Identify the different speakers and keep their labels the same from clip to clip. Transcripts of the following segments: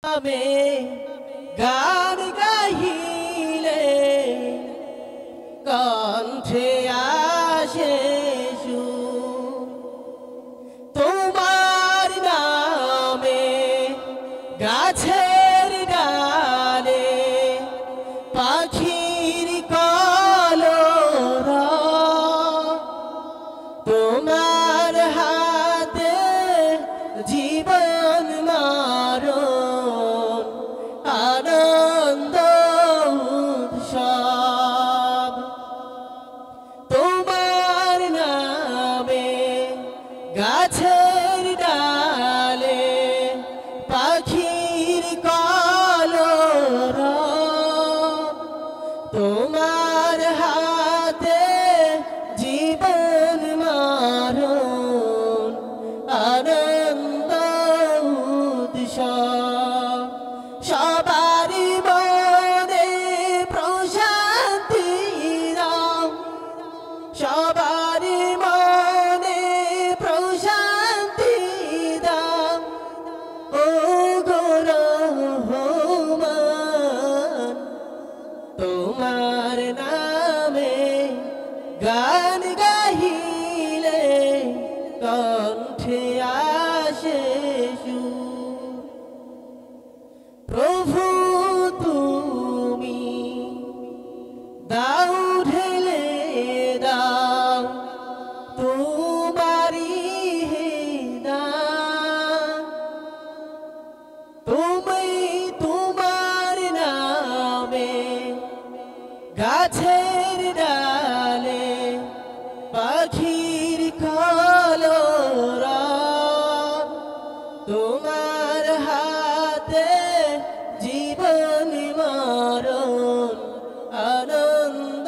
Speaker 1: নামে গান গাহিলে কণ্ঠে আসে সুর। তোমার নামে গাছের ডালে পাখির কলরব, তোমার হাতে জীবন মারণ আনন্দ উৎসব। তোমার নামে গাছের ডালে পাখির কলরব, তোমার হাতে জীবন মারণ আনন্দ উৎসব। সবারই মনে প্রশান্তি দাও, সবারই মনে প্রশান্তি দাও। ও গো রহমান, তোমার নামে গান গাহিলে কণ্ঠে আসে সুর। প্রভু তুমি দাও ঢেলে দাও তোমারি দান। তুমি তোমার নামে গাছের ডালে পাখির কলরব, তোমার হাতে জীবন মরণ আনন্দ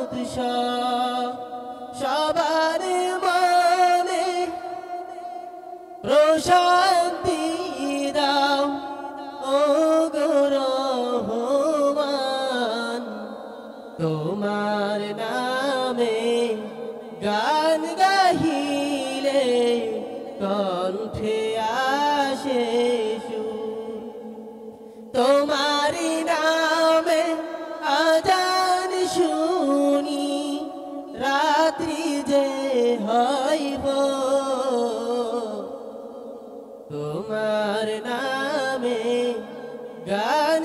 Speaker 1: উৎসব। সবার মনে প্রশান্তি দাও, ও গো রহমান, তোমার নামে গান গাহিলে কণ্ঠে আসে সুর। তোমারি নামে আজান শুনি রাত্রি যে হইব, তোমার নামে গান